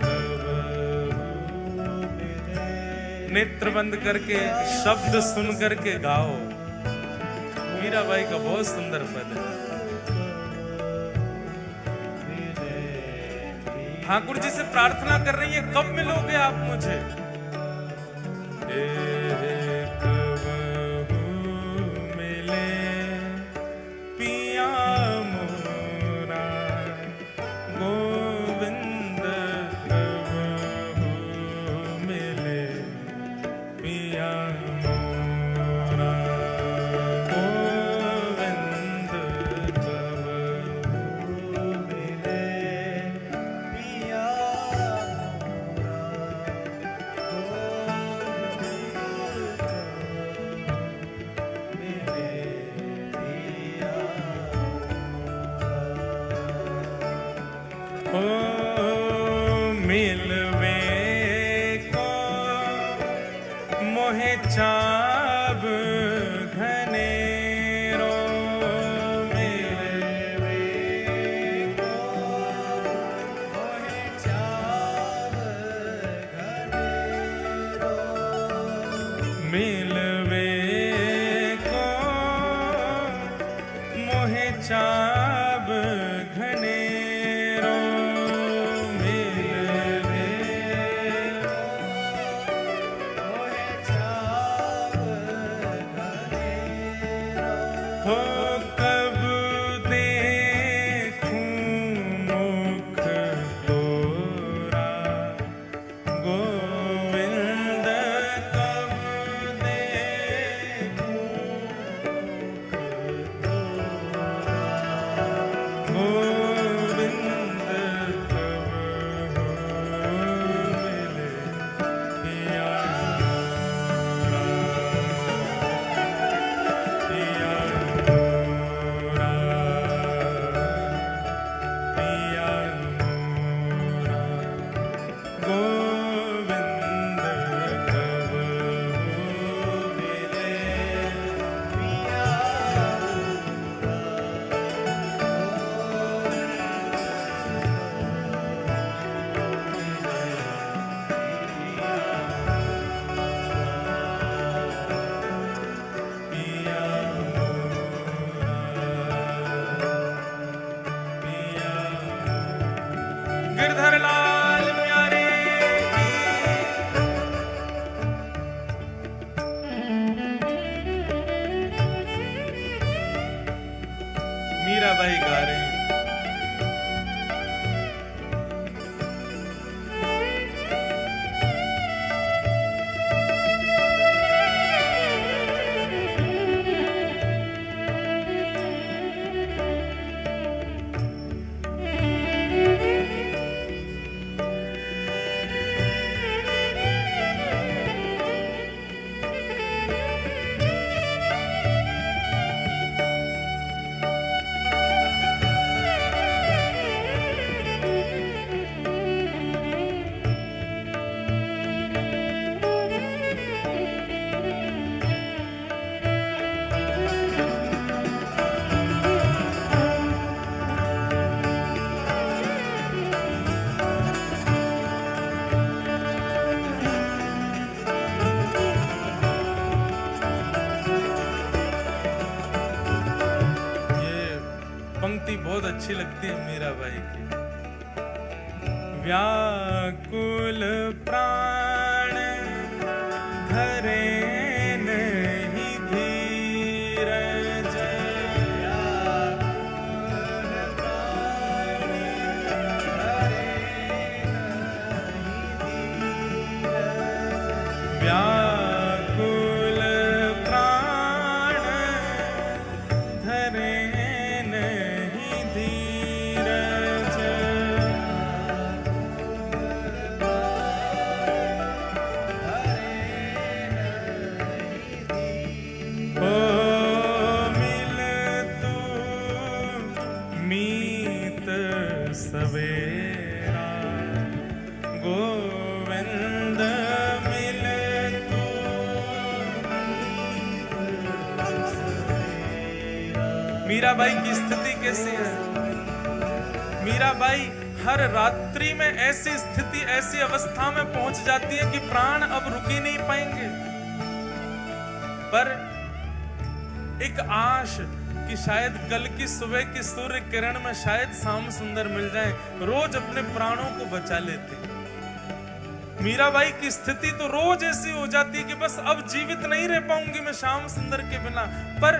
कबहू मिले। नेत्र बंद करके शब्द सुन करके गाओ। मीराबाई का बहुत सुंदर पद है। ठाकुर जी से प्रार्थना कर रही है, कब मिलोगे आप मुझे। कबहू मिले पिया मोरा गोविंद, कबहू मिले पिया मोरा गोविंद, कबहू मिले पिया मोरा। ओ मिलवे को मोहे चाब घनेरो, मिलवे को मोहे चाब घनेरो, मिलवे को मोहे चाब घनेरो, मिलवे मोहे चाब घनेरो। हो कब देखूं मुख तोरा गोविंद, कब देखूं मुख तोरा गोविंद, कबहू मिले पिया मोरा, पिया मोरा, पिया मोरा गोविंद, कबहू मिले पिया गिरधर लाल प्यारे की। मीराबाई गा रही हैं। स्थिति बहुत अच्छी लगती है मीराबाई की। व्याकुल प्राण धरे नहीं धीरज, व्याकुल प्राण धरे नहीं धीरज, ओ मिल तू मीत सवेरा, गोविंद मिल तू मीराबाई की स्थिति कैसी है? मीराबाई हर रात्रि में ऐसी स्थिति, ऐसी अवस्था में पहुंच जाती है कि प्राण अब रुक ही नहीं पाएंगे, पर एक आश कि शायद कल की सुबह की सूर्य किरण में शायद श्याम सुंदर मिल जाए, रोज अपने प्राणों को बचा लेते। मीराबाई की स्थिति तो रोज ऐसी हो जाती है कि बस अब जीवित नहीं रह पाऊंगी मैं श्याम सुंदर के बिना, पर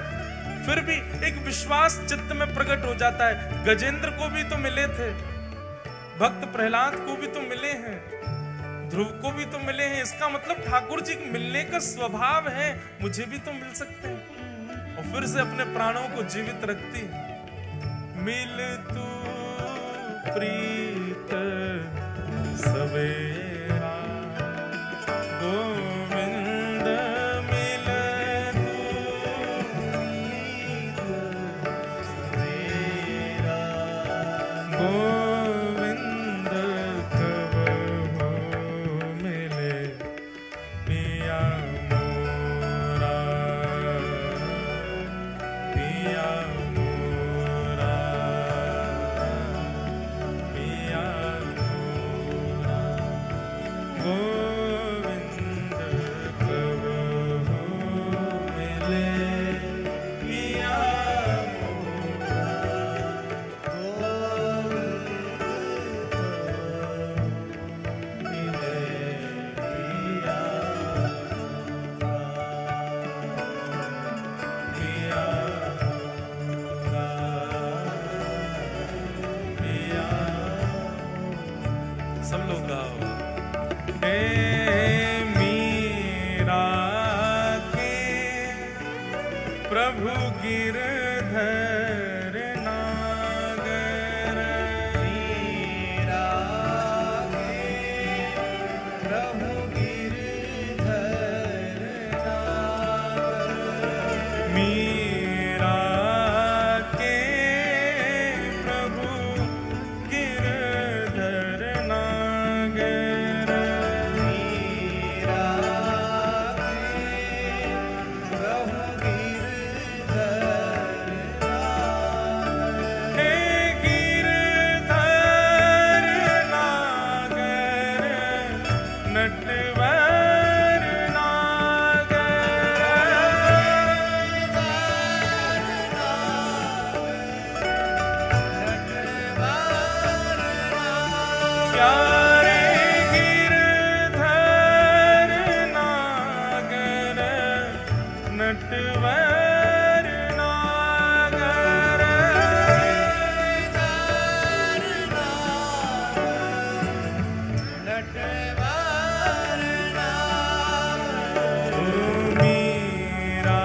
फिर भी एक विश्वास चित्त में प्रकट हो जाता है। गजेंद्र को भी तो मिले थे, भक्त प्रहलाद को भी तो मिले हैं, ध्रुव को भी तो मिले हैं, इसका मतलब ठाकुर जी को मिलने का स्वभाव है, मुझे भी तो मिल सकते हैं। और फिर से अपने प्राणों को जीवित रखती है। मिल तू प्रीत सवेरा, गोविंद मिल तू, गोविंद कब हो मिले पिया मोरा, पिया मोरा, पिया मोरा, गोविंद कब हो मिले पिया मोरा, मिले पिया पिया पिया। सब लोग गाओ। हे मीरा के प्रभु गिरधर नागर, मीरा के प्रभु गिरधर नागर, मीरा के प्रभु गिरधर नागर, मीरा के प्रभु गिरधर नागर, हे गिरधर नागर, नटवर प्यारे गिरधर नागर, नटवर नागर, नटवर नागर, मीरा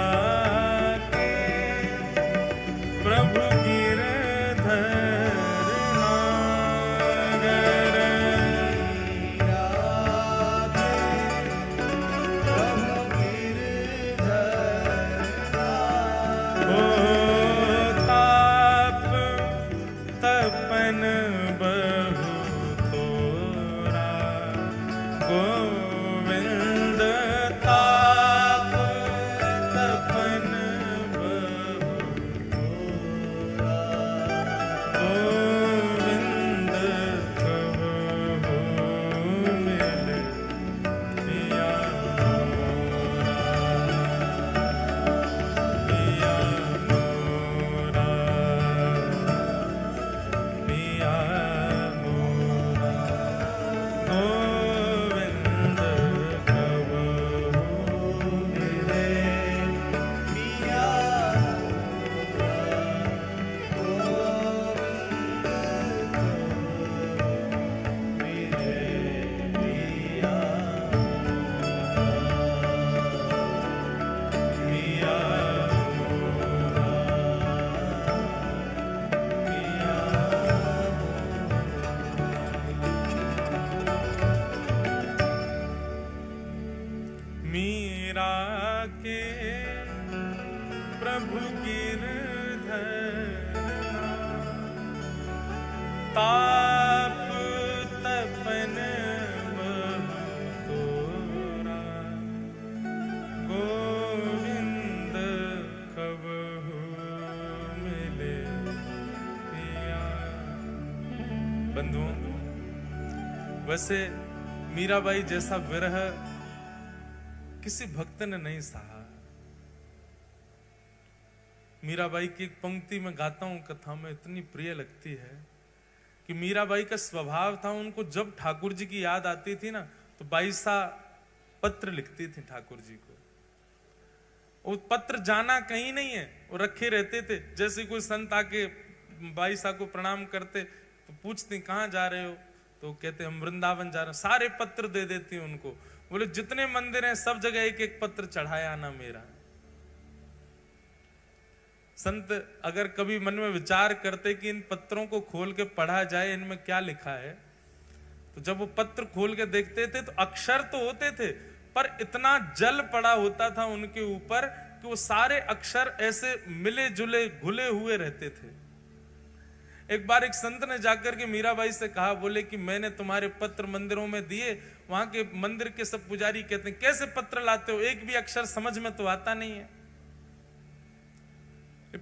के प्रभु गिरधर नागर, मीरा के प्रभु गिरधर नागर, ओ ताप तपन बहु तोरा, गोविंद ताप तपन बहु तोरा, ताप तपन बहु तोरा, गोविंद कबहु मिले पिया। बंधुओं, वैसे मीराबाई जैसा विरह किसी भक्त ने नहीं सहा। मीराबाई की एक पंक्ति में गाता हूं, कथा में इतनी प्रिय लगती है कि मीराबाई का स्वभाव था, उनको जब ठाकुर जी की याद आती थी ना तो 22 पत्र लिखती थी ठाकुर जी को। वो पत्र जाना कहीं नहीं है, वो रखे रहते थे। जैसे कोई संत आके 22 को प्रणाम करते तो पूछते कहाँ जा रहे हो, तो कहते हम वृंदावन जा रहे हैं। सारे पत्र दे देती उनको, बोले जितने मंदिर हैं सब जगह एक एक पत्र चढ़ाया ना मेरा। संत अगर कभी मन में विचार करते कि इन पत्रों को खोल के पढ़ा जाए, इनमें क्या लिखा है, तो जब वो पत्र खोल के देखते थे तो अक्षर तो होते थे पर इतना जल पड़ा होता था उनके ऊपर कि वो सारे अक्षर ऐसे मिले जुले घुले हुए रहते थे। एक बार एक संत ने जाकर के मीराबाई से कहा, बोले कि मैंने तुम्हारे पत्र मंदिरों में दिए, वहां के मंदिर के सब पुजारी कहते हैं कैसे पत्र लाते हो, एक भी अक्षर समझ में तो आता नहीं है,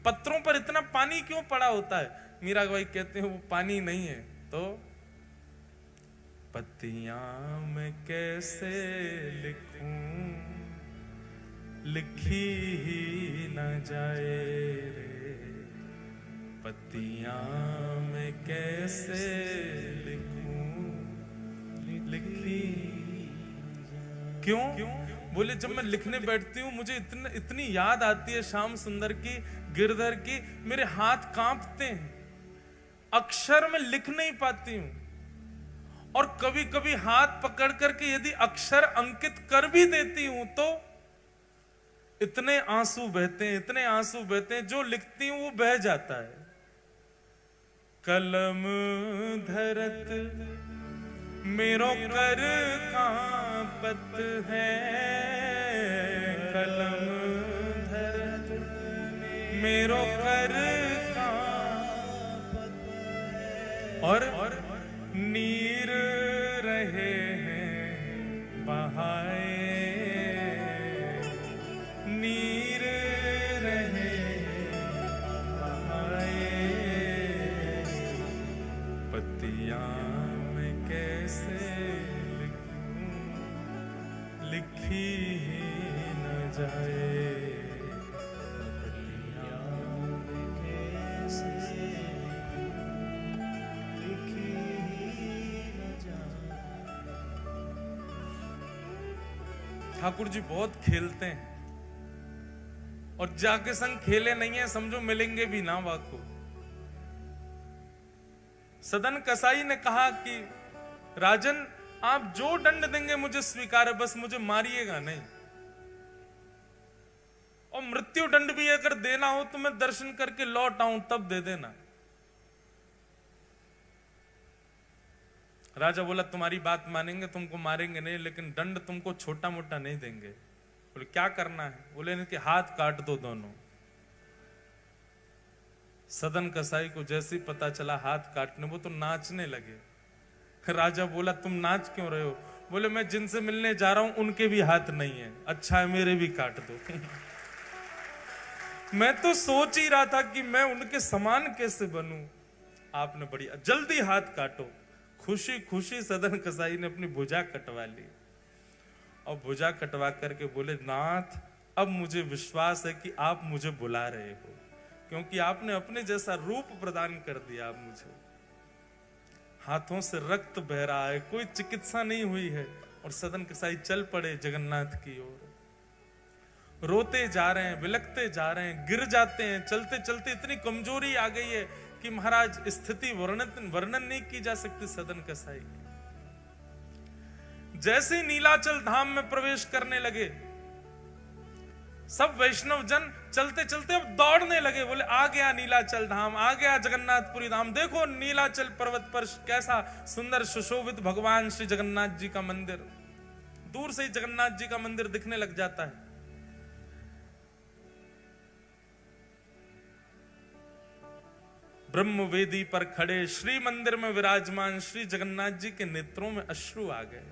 पत्रों पर इतना पानी क्यों पड़ा होता है। मीराबाई कहते हैं वो पानी नहीं है तो पत्तियां मैं कैसे लिखूं, लिखी ही न जाए रे, पत्तियां मैं कैसे लिखूं, लिखी क्यों? बोले जब मैं लिखने बैठती हूँ मुझे इतनी याद आती है श्याम सुंदर की, गिरधर की, मेरे हाथ कांपते हैं, अक्षर में लिख नहीं पाती हूं। और कभी कभी हाथ पकड़ करके यदि अक्षर अंकित कर भी देती हूं तो इतने आंसू बहते हैं, इतने आंसू बहते हैं, जो लिखती हूं वो बह जाता है। कलम धरत मेरो कर कांपत है, कलम धरत मेरो कर कांपत है, और नीर रहे हैं बहाए, नीर रहे बहाए, पत्तियां मैं कैसे लिखूं, लिखी न जाए, पत्तियां मैं कैसे लिखी न जाए। ठाकुर जी बहुत खेलते हैं और जाके संग खेले नहीं है समझो मिलेंगे भी ना वाको। सदन कसाई ने कहा कि राजन आप जो दंड देंगे मुझे स्वीकार है, बस मुझे मारिएगा नहीं, और मृत्यु दंड भी अगर देना हो तो मैं दर्शन करके लौट आऊं तब दे देना। राजा बोला तुम्हारी बात मानेंगे, तुमको मारेंगे नहीं, लेकिन दंड तुमको छोटा मोटा नहीं देंगे। बोले क्या करना है? बोले इनके हाथ काट दो दोनों। सदन कसाई को जैसे ही पता चला हाथ काटने, वो तो नाचने लगे। राजा बोला तुम नाच क्यों रहे हो? बोले मैं जिनसे मिलने जा रहा हूं उनके भी हाथ नहीं है, अच्छा है मेरे भी काट दो। मैं तो सोच ही रहा था कि मैं उनके समान कैसे बनूं, आपने बढ़िया जल्दी हाथ काटो। खुशी खुशी सदन कसाई ने अपनी भुजा कटवा ली और भुजा कटवा करके बोले नाथ अब मुझे विश्वास है कि आप मुझे बुला रहे हो, क्योंकि आपने अपने जैसा रूप प्रदान कर दिया आप मुझे। हाथों से रक्त बह रहा है, कोई चिकित्सा नहीं हुई है, और सदन कसाई चल पड़े जगन्नाथ की ओर। रोते जा रहे हैं, बिलखते जा रहे हैं, गिर जाते हैं, चलते चलते इतनी कमजोरी आ गई है कि महाराज स्थिति वर्णन नहीं की जा सकती सदन कसाई की। जैसे ही नीलाचल धाम में प्रवेश करने लगे, सब वैष्णव जन चलते चलते अब दौड़ने लगे। बोले आ गया नीलाचल धाम, आ गया जगन्नाथपुरी धाम, देखो नीलाचल पर्वत पर कैसा सुंदर सुशोभित भगवान श्री जगन्नाथ जी का मंदिर। दूर से ही जगन्नाथ जी का मंदिर दिखने लग जाता है। ब्रह्म वेदी पर खड़े श्री मंदिर में विराजमान श्री जगन्नाथ जी के नेत्रों में अश्रु आ गए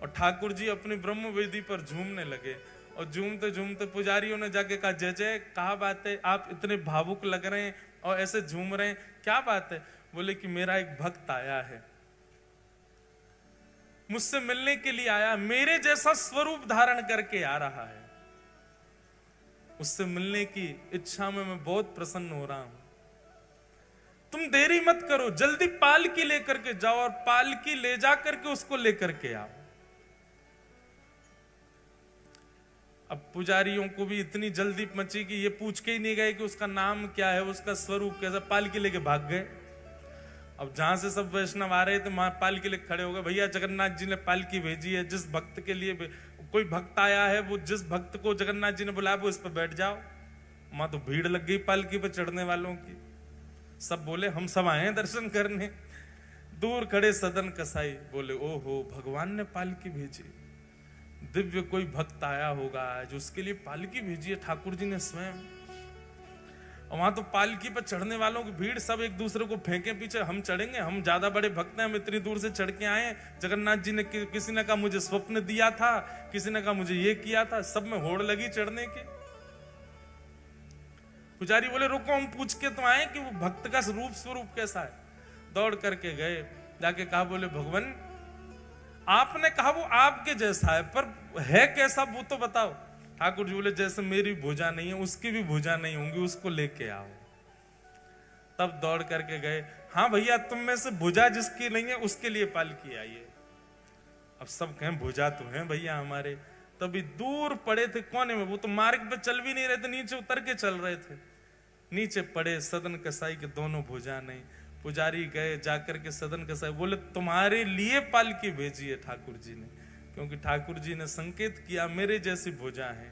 और ठाकुर जी अपनी ब्रह्म वेदी पर झूमने लगे। और झूमते झूमते पुजारियों ने जाके कहा, जय जय, कहा बात है, आप इतने भावुक लग रहे हैं और ऐसे झूम रहे हैं, क्या बात है? बोले कि मेरा एक भक्त आया है, मुझसे मिलने के लिए आया, मेरे जैसा स्वरूप धारण करके आ रहा है, उससे मिलने की इच्छा में मैं बहुत प्रसन्न हो रहा हूं। तुम देरी मत करो, जल्दी पालकी लेकर के जाओ और पालकी ले जा करके उसको लेकर के आओ। अब पुजारियों को भी इतनी जल्दी मची कि ये पूछ के ही नहीं गए कि उसका नाम क्या है, उसका स्वरूप कैसा, पालकी लेके भाग गए। अब जहां से सब वैष्णव आ रहे थे वहां पालकी लेके खड़े हो गए, भैया जगन्नाथ जी ने पालकी भेजी है, जिस भक्त के लिए कोई भक्त आया है, वो जिस भक्त को जगन्नाथ जी ने बुलाया वो इस पर बैठ जाओ। वहां तो भीड़ लग गई पालकी पर चढ़ने वालों की। सब बोले हम सब आए हैं दर्शन करने। दूर खड़े सदन कसाई बोले, ओहो, भगवान ने पालकी भेजी, दिव्य कोई भक्त आया होगा जो उसके लिए पालकी भेजी है ठाकुर जी ने स्वयं। और वहां तो पालकी पर चढ़ने वालों की भीड़, सब एक दूसरे को फेंके पीछे, हम चढ़ेंगे, हम ज्यादा बड़े भक्त हैं, हम इतनी दूर से चढ़ के आए हैं। जगन्नाथ जी ने किसी ने कहा मुझे स्वप्न दिया था, किसी ने कहा मुझे ये किया था, सब में होड़ लगी चढ़ने की। पुजारी बोले रुको, हम पूछ के तो आए कि वो भक्त का स्वरूप कैसा है। दौड़ करके गए, जाके कहा, बोले भगवान आपने कहा वो आपके जैसा है, पर है कैसा वो तो बताओ। ठाकुर जी बोले जैसे मेरी भुजा नहीं है उसकी भी भुजा नहीं होंगी, उसको लेके आओ। तब दौड़ करके गए, हाँ भैया तुम में से भुजा जिसकी नहीं है उसके लिए पालकी आई है। अब सब कहें भुजा तो है भैया हमारे। तभी दूर पड़े थे कोने में, वो तो मार्ग पे चल भी नहीं रहे थे, नीचे उतर के चल रहे थे। नीचे पड़े सदन कसाई के दोनों भुजा नहीं। पुजारी गए, जाकर के सदन कसाई बोले तुम्हारे लिए पालकी भेजी है ठाकुर जी ने, क्योंकि ठाकुर जी ने संकेत किया मेरे जैसी भुजा है।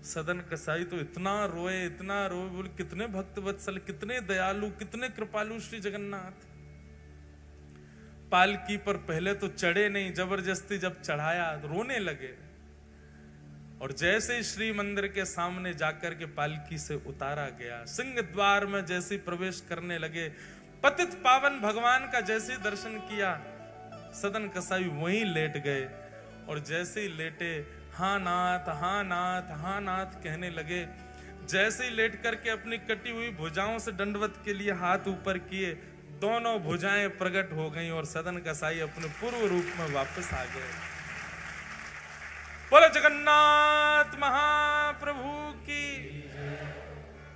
सदन कसाई तो इतना रोए, बोले कितने भक्त वत्सल, कितने दयालु, कितने कृपालु श्री जगन्नाथ। पालकी पर पहले तो चढ़े नहीं, जबरदस्ती जब चढ़ाया रोने लगे। और जैसे ही श्री मंदिर के सामने जाकर के पालकी से उतारा गया, सिंह द्वार में जैसे प्रवेश करने लगे, पतित पावन भगवान का जैसे दर्शन किया, सदन कसाई वहीं लेट गए। और जैसे ही लेटे, हाँ नाथ, हाँ नाथ, हाँ नाथ कहने लगे। जैसे ही लेट करके अपनी कटी हुई भुजाओं से दंडवत के लिए हाथ ऊपर किए, दोनों भुजाएं प्रकट हो गईं और सदन कसाई अपने पूर्व रूप में वापस आ गए। बोलो जगन्नाथ महाप्रभु की।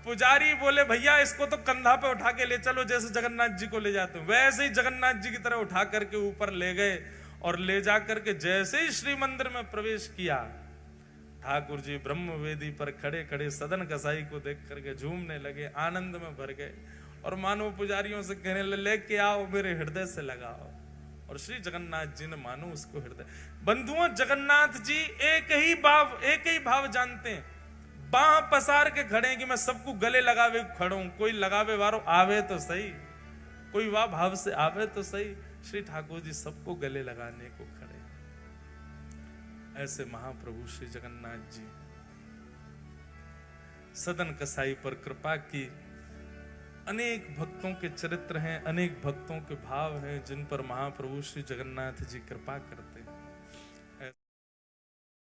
पुजारी बोले भैया इसको तो कंधा पे उठा के ले चलो, जैसे जगन्नाथ जी को ले जाते हैं वैसे ही जगन्नाथ जी की तरह उठा करके ऊपर ले गए। और ले जा करके जैसे ही श्री मंदिर में प्रवेश किया, ठाकुर जी ब्रह्म वेदी पर खड़े खड़े सदन कसाई को देख करके झूमने लगे, आनंद में भर गए। और मानो पुजारियों से कहने लगे लेके आओ, मेरे हृदय से लगाओ। और श्री जगन्नाथ जी ने मानो उसको हृदय। बंधुओं, जगन्नाथ जी एक ही भाव जानते हैं। बाह पसार के खड़े हैं कि मैं सबको गले लगावे खड़ा हूं, कोई लगावे वारो आवे तो सही, कोई वाह भाव से आवे तो सही। श्री ठाकुर जी सबको गले लगाने को खड़े। ऐसे महाप्रभु श्री जगन्नाथ जी सदन कसाई पर कृपा की। अनेक भक्तों के चरित्र हैं, अनेक भक्तों के भाव हैं जिन पर महाप्रभु श्री जगन्नाथ जी कृपा करते हैं।